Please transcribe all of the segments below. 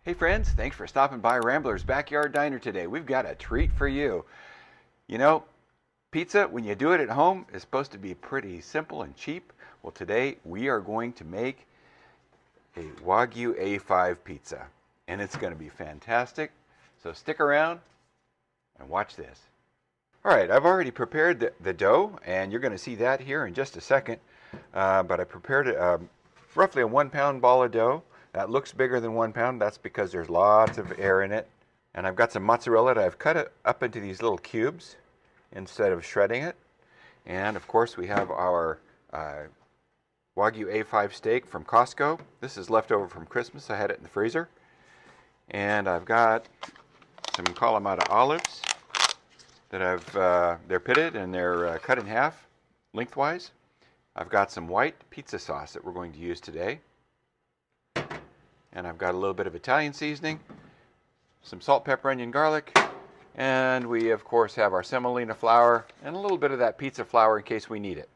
Hey friends, thanks for stopping by Rambler's Backyard Diner today. We've got a treat for you. You know, pizza, when you do it at home, is supposed to be pretty simple and cheap. Well, today we are going to make a Wagyu A5 pizza, and it's going to be fantastic. So stick around and watch this. All right, I've already prepared the dough, and you're going to see that here in just a second. But I prepared roughly a 1 pound ball of dough. That looks bigger than 1 pound. That's because there's lots of air in it. And I've got some mozzarella that I've cut it up into these little cubes instead of shredding it. And of course, we have our Wagyu A5 steak from Costco. This is leftover from Christmas. I had it in the freezer. And I've got some Kalamata olives that they're pitted and they're cut in half lengthwise. I've got some white pizza sauce that we're going to use today. And I've got a little bit of Italian seasoning, some salt, pepper, onion, garlic, and we of course have our semolina flour and a little bit of that pizza flour in case we need it.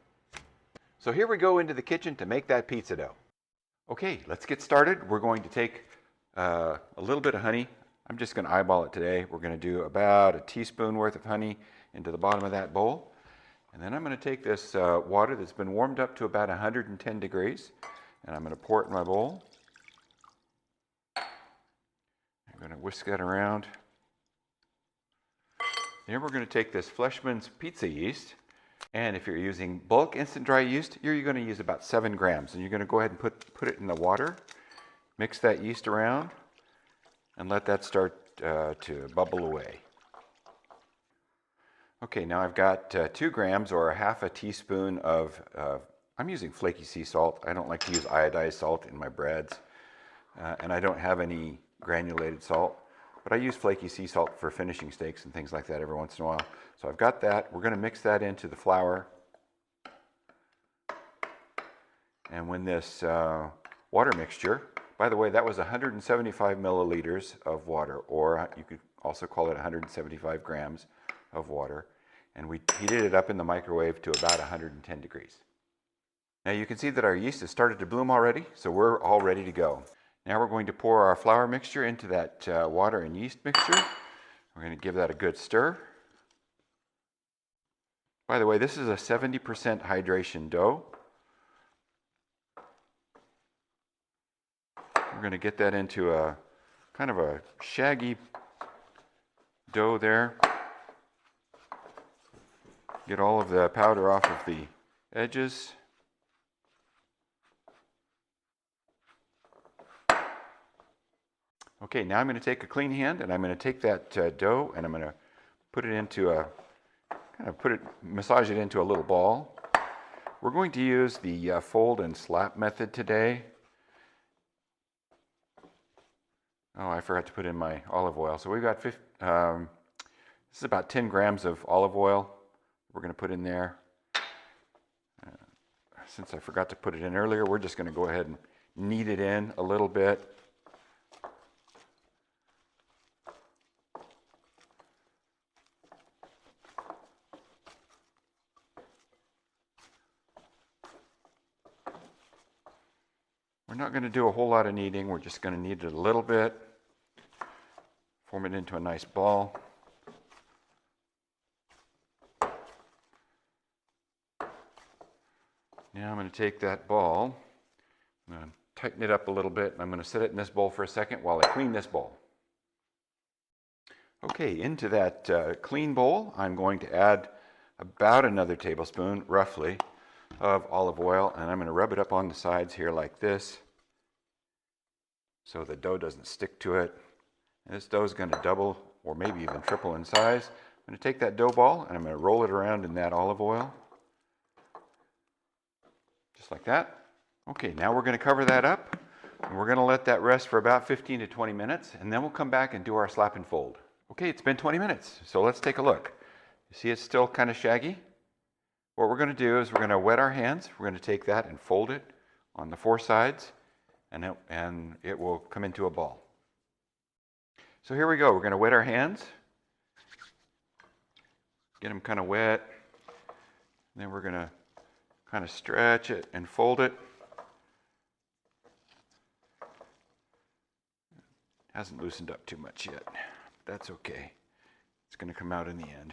So here we go into the kitchen to make that pizza dough. Okay, let's get started. We're going to take a little bit of honey. I'm just going to eyeball it today. We're going to do about a teaspoon worth of honey into the bottom of that bowl. And then I'm going to take this water that's been warmed up to about 110 degrees, and I'm going to pour it in my bowl. I'm going to whisk that around. Then we're going to take this Fleshman's pizza yeast, and if you're using bulk instant dry yeast, you're going to use about 7 grams, and you're going to go ahead and put it in the water, mix that yeast around, and let that start to bubble away. Okay, now I've got 2 grams or a half a teaspoon of, I'm using flaky sea salt. I don't like to use iodized salt in my breads, and I don't have any granulated salt, but I use flaky sea salt for finishing steaks and things like that every once in a while. So I've got that. We're going to mix that into the flour. And when this water mixture, by the way, that was 175 milliliters of water, or you could also call it 175 grams of water. And we heated it up in the microwave to about 110 degrees. Now you can see that our yeast has started to bloom already, so we're all ready to go. Now we're going to pour our flour mixture into that water and yeast mixture. We're going to give that a good stir. By the way, this is a 70% hydration dough. We're going to get that into a kind of a shaggy dough there. Get all of the powder off of the edges. Okay, now I'm going to take a clean hand and I'm going to take that dough and I'm going to put it into massage it into a little ball. We're going to use the fold and slap method today. Oh, I forgot to put in my olive oil. So we've got, this is about 10 grams of olive oil we're going to put in there. Since I forgot to put it in earlier, we're just going to go ahead and knead it in a little bit. We're not going to do a whole lot of kneading. We're just going to knead it a little bit, form it into a nice ball. Now I'm going to take that ball, I'm going to tighten it up a little bit, and I'm going to set it in this bowl for a second while I clean this bowl. Okay, into that clean bowl, I'm going to add about another tablespoon, roughly, of olive oil, and I'm going to rub it up on the sides here like this so the dough doesn't stick to it. And this dough is going to double or maybe even triple in size. I'm going to take that dough ball and I'm going to roll it around in that olive oil, just like that. Okay, now we're going to cover that up and we're going to let that rest for about 15 to 20 minutes, and then we'll come back and do our slap and fold. Okay, it's been 20 minutes, so let's take a look. You see it's still kind of shaggy? What we're going to do is we're going to wet our hands. We're going to take that and fold it on the 4 sides, and it will come into a ball. So here we go. We're going to wet our hands. Get them kind of wet. And then we're going to kind of stretch it and fold it. Hasn't loosened up too much yet. That's okay. It's going to come out in the end.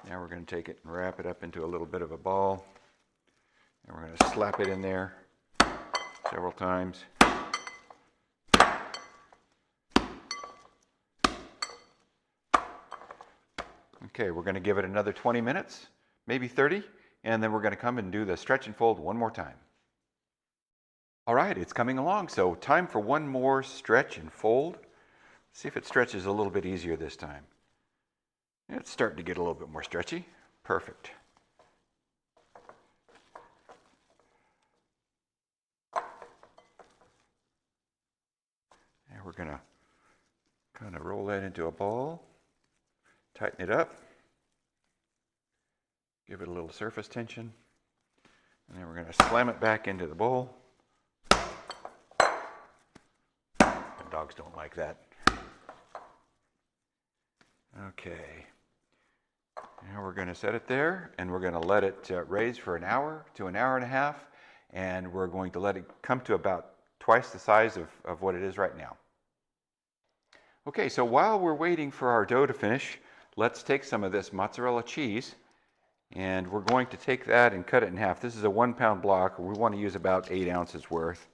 Now we're going to take it and wrap it up into a little bit of a ball. And we're going to slap it in there several times. Okay, we're going to give it another 20 minutes, maybe 30, and then we're going to come and do the stretch and fold one more time. All right, it's coming along, so time for one more stretch and fold. See if it stretches a little bit easier this time. It's starting to get a little bit more stretchy. Perfect. And we're going to kind of roll that into a ball, tighten it up, give it a little surface tension, and then we're going to slam it back into the bowl. Dogs don't like that. Okay. Now we're going to set it there, and we're going to let it raise for an hour to an hour and a half, and we're going to let it come to about twice the size of what it is right now. Okay, so while we're waiting for our dough to finish, let's take some of this mozzarella cheese, and we're going to take that and cut it in half. This is a 1 pound block. We want to use about 8 ounces worth.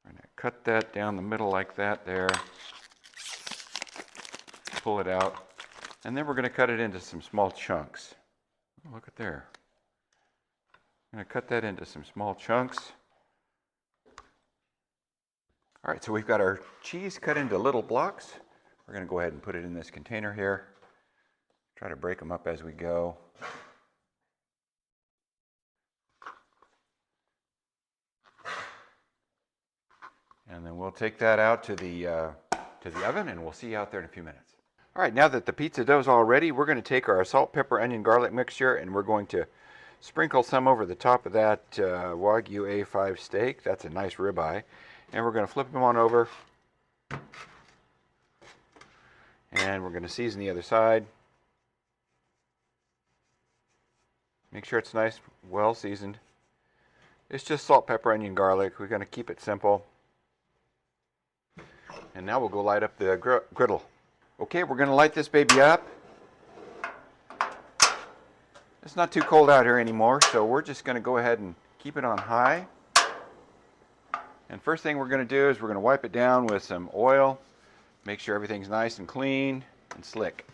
We're going to cut that down the middle like that there. Pull it out. And then we're going to cut it into some small chunks. Oh, look at there. I'm going to cut that into some small chunks. All right, so we've got our cheese cut into little blocks. We're going to go ahead and put it in this container here. Try to break them up as we go. And then we'll take that out to the oven, and we'll see you out there in a few minutes. All right, now that the pizza dough is all ready, we're going to take our salt, pepper, onion, garlic mixture, and we're going to sprinkle some over the top of that Wagyu A5 steak. That's a nice ribeye. And we're going to flip them on over. And we're going to season the other side. Make sure it's nice, well seasoned. It's just salt, pepper, onion, garlic. We're going to keep it simple. And now we'll go light up the griddle. Okay, we're going to light this baby up. It's not too cold out here anymore, so we're just going to go ahead and keep it on high. And first thing we're going to do is we're going to wipe it down with some oil. Make sure everything's nice and clean and slick.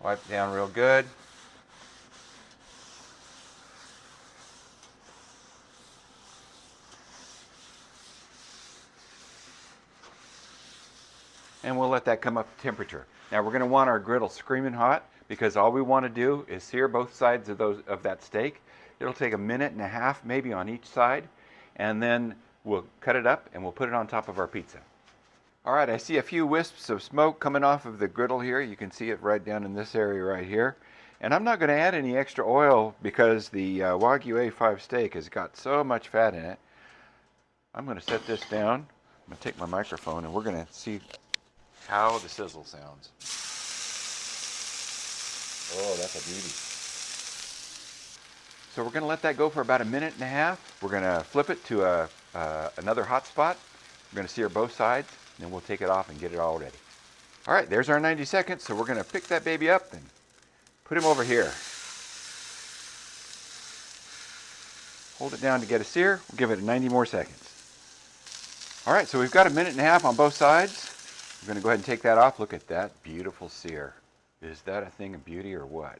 Wipe it down real good. And we'll let that come up to temperature. Now we're going to want our griddle screaming hot, because all we want to do is sear both sides of that steak. It'll take a minute and a half maybe on each side, and then we'll cut it up and we'll put it on top of our pizza. All right, I see a few wisps of smoke coming off of the griddle here. You can see it right down in this area right here. And I'm not going to add any extra oil because the Wagyu A5 steak has got so much fat in it. I'm going to set this down. I'm going to take my microphone and we're going to see how the sizzle sounds. Oh, that's a beauty. So we're going to let that go for about a minute and a half. We're going to flip it to another hot spot. We're going to sear both sides, and then we'll take it off and get it all ready. All right, there's our 90 seconds. So we're going to pick that baby up and put him over here. Hold it down to get a sear. We'll give it 90 more seconds. All right, so we've got a minute and a half on both sides. We're going to go ahead and take that off. Look at that beautiful sear. Is that a thing of beauty or what?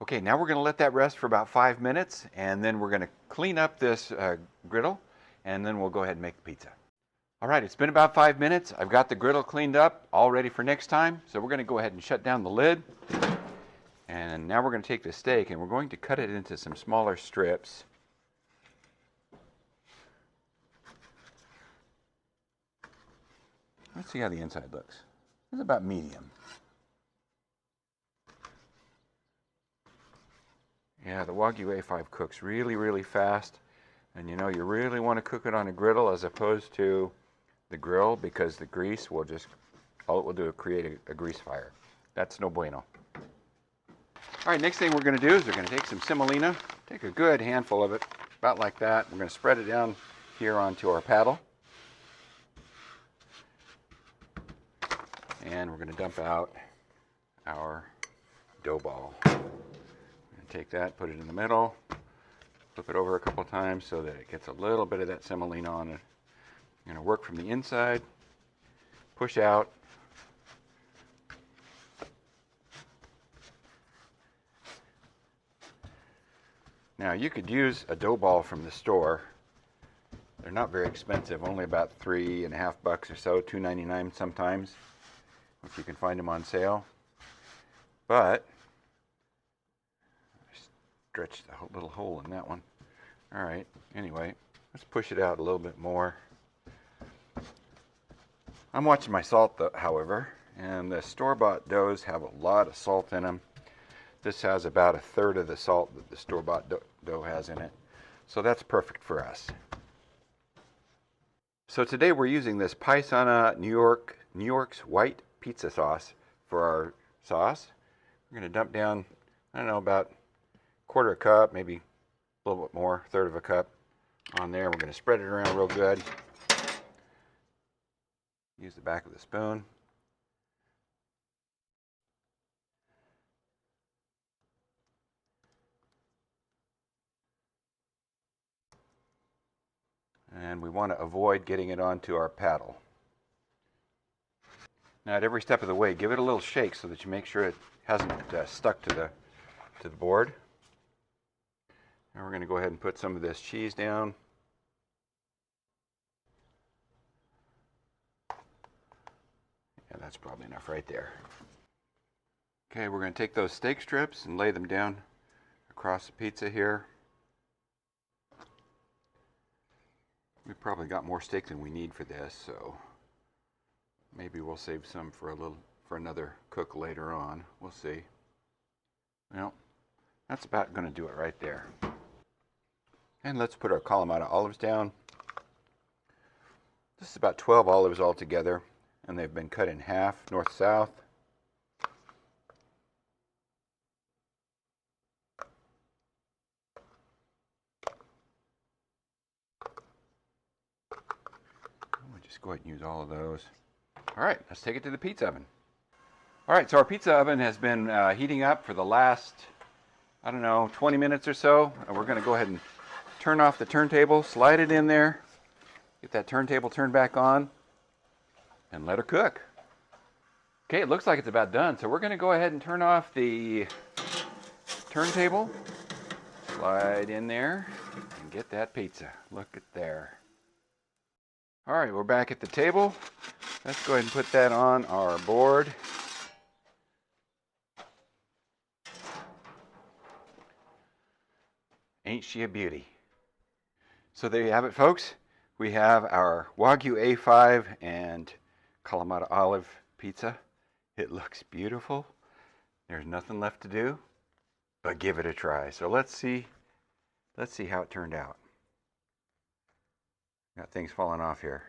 Okay, now we're going to let that rest for about 5 minutes, and then we're going to clean up this griddle, and then we'll go ahead and make the pizza. All right, it's been about 5 minutes. I've got the griddle cleaned up, all ready for next time. So we're going to go ahead and shut down the lid. And now we're going to take the steak, and we're going to cut it into some smaller strips. Let's see how the inside looks. It's about medium. Yeah, the Wagyu A5 cooks really, really fast. And you know, you really want to cook it on a griddle as opposed to the grill, because the grease will just, all it will do is create a grease fire. That's no bueno. All right, next thing we're going to do is we're going to take some semolina, take a good handful of it, about like that. We're going to spread it down here onto our paddle. And we're going to dump out our dough ball. I'm going to take that, put it in the middle, flip it over a couple times so that it gets a little bit of that semolina on it. I'm going to work from the inside, push out. Now you could use a dough ball from the store. They're not very expensive, only about $3.50 or so, $2.99 sometimes, if you can find them on sale. But I stretched a little hole in that one. All right, anyway, let's push it out a little bit more. I'm watching my salt, however, and the store-bought doughs have a lot of salt in them. This has about a third of the salt that the store-bought dough has in it, so that's perfect for us. So today we're using this Paisana New York's white pizza sauce for our sauce. We're going to dump down, I don't know, about a quarter of a cup, maybe a little bit more, a third of a cup on there. We're going to spread it around real good. Use the back of the spoon. And we want to avoid getting it onto our paddle. Now at every step of the way, give it a little shake so that you make sure it hasn't stuck to the board. Now we're going to go ahead and put some of this cheese down. Yeah, that's probably enough right there. Okay, we're going to take those steak strips and lay them down across the pizza here. We've probably got more steak than we need for this, so maybe we'll save some for another cook later on. We'll see. Well, that's about going to do it right there. And let's put our Kalamata olives down. This is about 12 olives altogether, and they've been cut in half, north-south. We'll just go ahead and use all of those. All right, let's take it to the pizza oven. All right, so our pizza oven has been heating up for the last, I don't know, 20 minutes or so. And we're going to go ahead and turn off the turntable, slide it in there, get that turntable turned back on, and let her cook. Okay, it looks like it's about done. So we're going to go ahead and turn off the turntable, slide in there, and get that pizza. Look at there. All right, we're back at the table. Let's go ahead and put that on our board. Ain't she a beauty? So there you have it, folks. We have our Wagyu A5 and Kalamata olive pizza. It looks beautiful. There's nothing left to do but give it a try. So let's see how it turned out. Got things falling off here.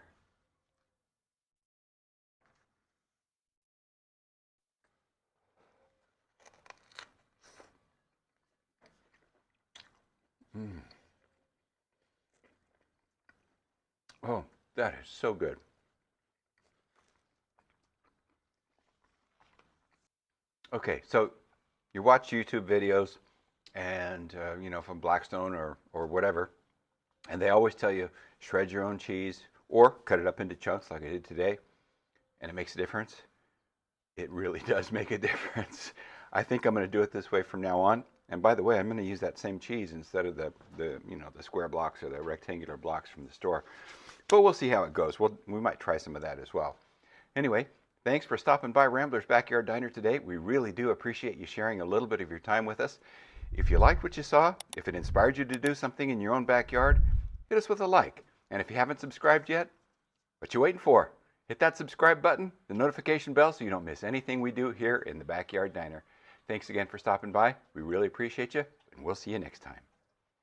Oh, that is so good. Okay, so you watch YouTube videos and, from Blackstone or whatever, and they always tell you shred your own cheese or cut it up into chunks like I did today, and it makes a difference. It really does make a difference. I think I'm going to do it this way from now on. And by the way, I'm going to use that same cheese instead of the square blocks or the rectangular blocks from the store. But we'll see how it goes. We might try some of that as well. Anyway, thanks for stopping by Rambler's Backyard Diner today. We really do appreciate you sharing a little bit of your time with us. If you liked what you saw, if it inspired you to do something in your own backyard, hit us with a like. And if you haven't subscribed yet, what you waiting for? Hit that subscribe button, the notification bell, so you don't miss anything we do here in the Backyard Diner. Thanks again for stopping by. We really appreciate you, and we'll see you next time.